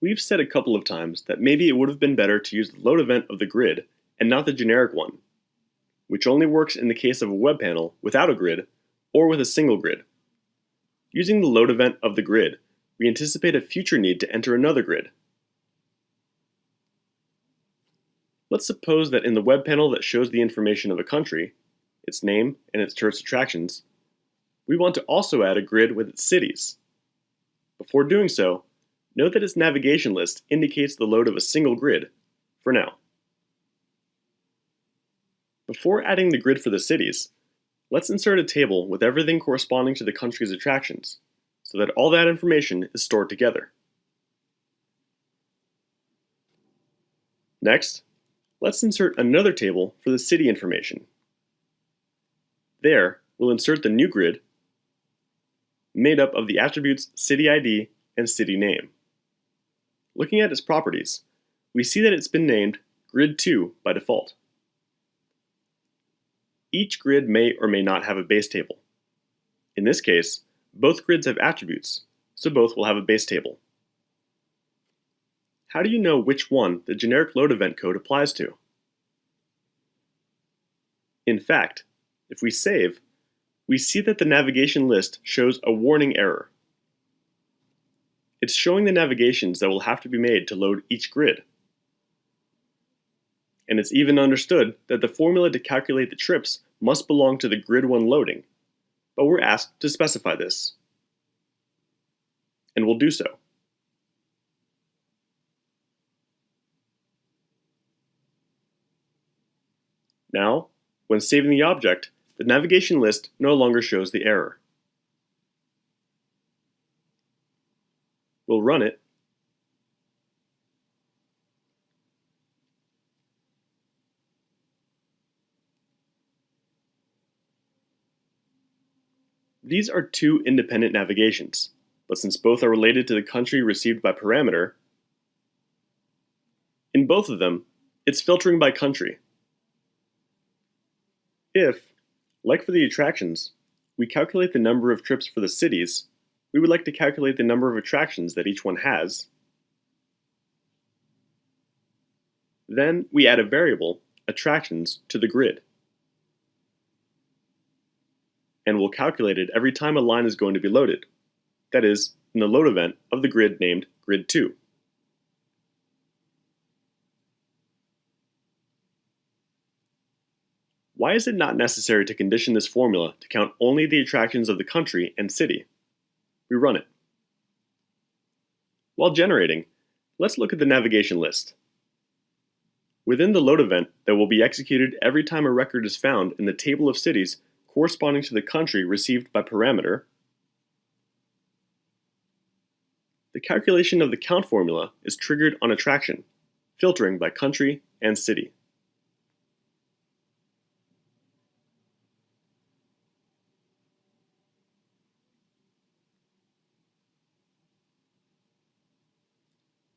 We've said a couple of times that maybe it would have been better to use the load event of the grid and not the generic one, which only works in the case of a web panel without a grid or with a single grid. Using the load event of the grid, we anticipate a future need to enter another grid. Let's suppose that in the web panel that shows the information of a country, its name and its tourist attractions, we want to also add a grid with its cities. Before doing so, note that its navigation list indicates the load of a single grid, for now. Before adding the grid for the cities, let's insert a table with everything corresponding to the country's attractions, so that all that information is stored together. Next, let's insert another table for the city information. There, we'll insert the new grid, made up of the attributes city ID and city name. Looking at its properties, we see that it's been named Grid 2 by default. Each grid may or may not have a base table. In this case, both grids have attributes, so both will have a base table. How do you know which one the generic load event code applies to? In fact, if we save, we see that the navigation list shows a warning error. It's showing the navigations that will have to be made to load each grid. And it's even understood that the formula to calculate the trips must belong to the grid 1 loading, but we're asked to specify this. And we'll do so. Now, when saving the object, the navigation list no longer shows the error. We'll run it, These are two independent navigations, but since both are related to the country received by parameter, in both of them, it's filtering by country. If, like for the attractions, we calculate the number of trips for the cities, we would like to calculate the number of attractions that each one has. Then we add a variable, attractions, to the grid. And we'll calculate it every time a line is going to be loaded, that is, in the load event of the grid named Grid 2. Why is it not necessary to condition this formula to count only the attractions of the country and city? We run it. While generating, let's look at the navigation list. Within the load event that will be executed every time a record is found in the table of cities corresponding to the country received by parameter, the calculation of the count formula is triggered on attraction, filtering by country and city.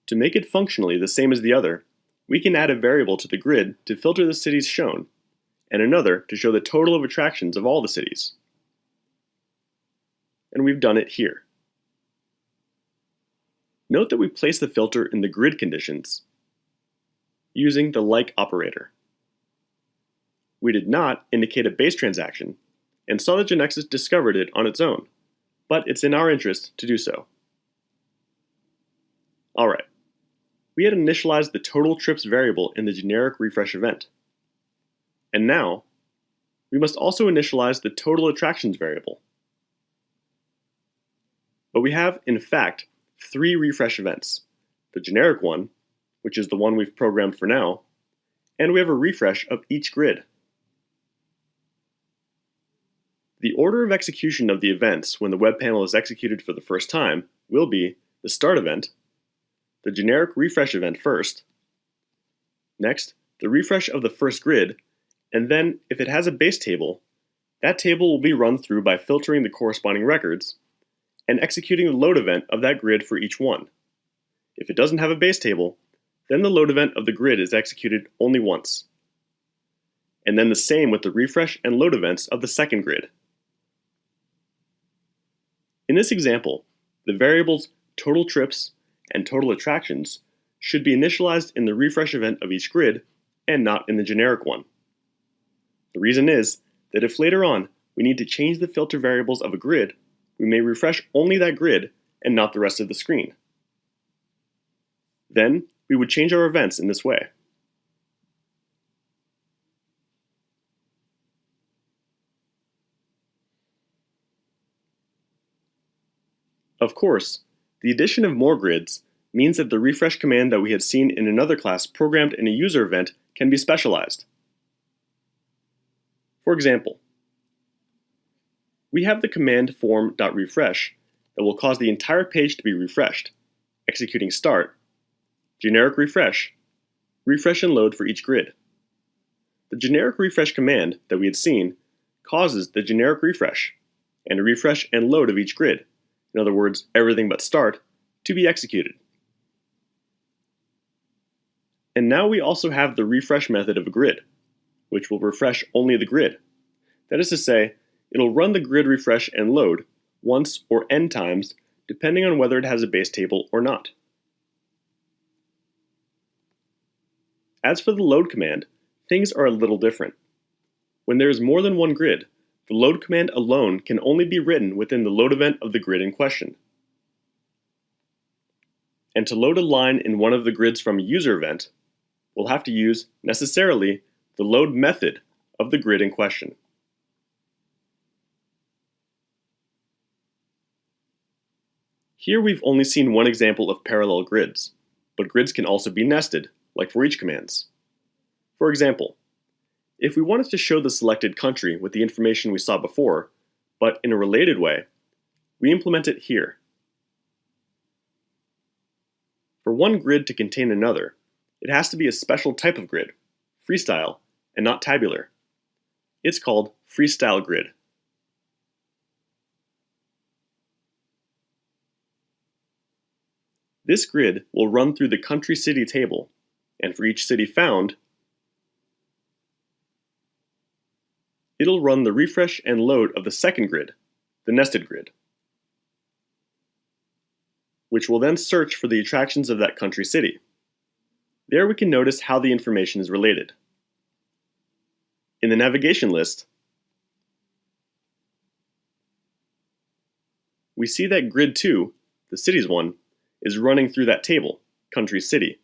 To make it functionally the same as the other, we can add a variable to the grid to filter the cities shown, and another to show the total of attractions of all the cities. And we've done it here. Note that we place the filter in the grid conditions using the like operator. We did not indicate a base transaction and saw that Genexus discovered it on its own, but it's in our interest to do so. Alright, we had initialized the total trips variable in the generic refresh event. And now, we must also initialize the total attractions variable. But we have, in fact, 3 refresh events. The generic one, which is the one we've programmed for now, and we have a refresh of each grid. The order of execution of the events when the web panel is executed for the first time will be the start event, the generic refresh event first, next, the refresh of the first grid, and then, if it has a base table, that table will be run through by filtering the corresponding records and executing the load event of that grid for each one. If it doesn't have a base table, then the load event of the grid is executed only once. And then the same with the refresh and load events of the second grid. In this example, the variables total trips and total attractions should be initialized in the refresh event of each grid and not in the generic one. The reason is that if later on we need to change the filter variables of a grid, we may refresh only that grid and not the rest of the screen. Then we would change our events in this way. Of course, the addition of more grids means that the refresh command that we had seen in another class programmed in a user event can be specialized. For example, we have the command form.refresh that will cause the entire page to be refreshed, executing start, generic refresh, refresh and load for each grid. The generic refresh command that we had seen causes the generic refresh and a refresh and load of each grid, in other words, everything but start, to be executed. And now we also have the refresh method of a grid, which will refresh only the grid. That is to say, it'll run the grid refresh and load once or n times, depending on whether it has a base table or not. As for the load command, things are a little different. When there is more than one grid, the load command alone can only be written within the load event of the grid in question. And to load a line in one of the grids from a user event, we'll have to use, necessarily, the load method of the grid in question. Here we've only seen one example of parallel grids, but grids can also be nested, like for each commands. For example, if we wanted to show the selected country with the information we saw before, but in a related way, we implement it here. For one grid to contain another, it has to be a special type of grid, freestyle, and not tabular. It's called freestyle grid. This grid will run through the country-city table, and for each city found, it'll run the refresh and load of the second grid, the nested grid, which will then search for the attractions of that country-city. There we can notice how the information is related. In the navigation list, we see that grid 2, the cities one, is running through that table, country-city,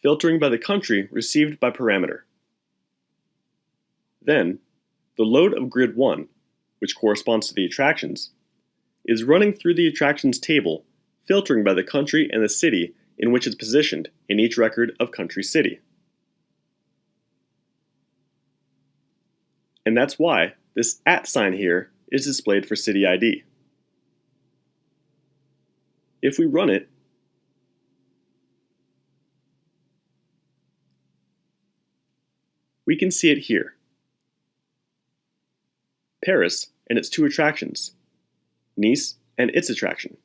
filtering by the country received by parameter. Then, the load of grid 1, which corresponds to the attractions, is running through the attractions table, filtering by the country and the city in which it's positioned in each record of country-city. And that's why this @ sign here is displayed for city ID. If we run it, we can see it here. Paris and its two attractions, Nice and its attraction.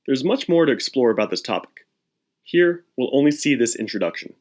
There's much more to explore about this topic. Here, we'll only see this introduction.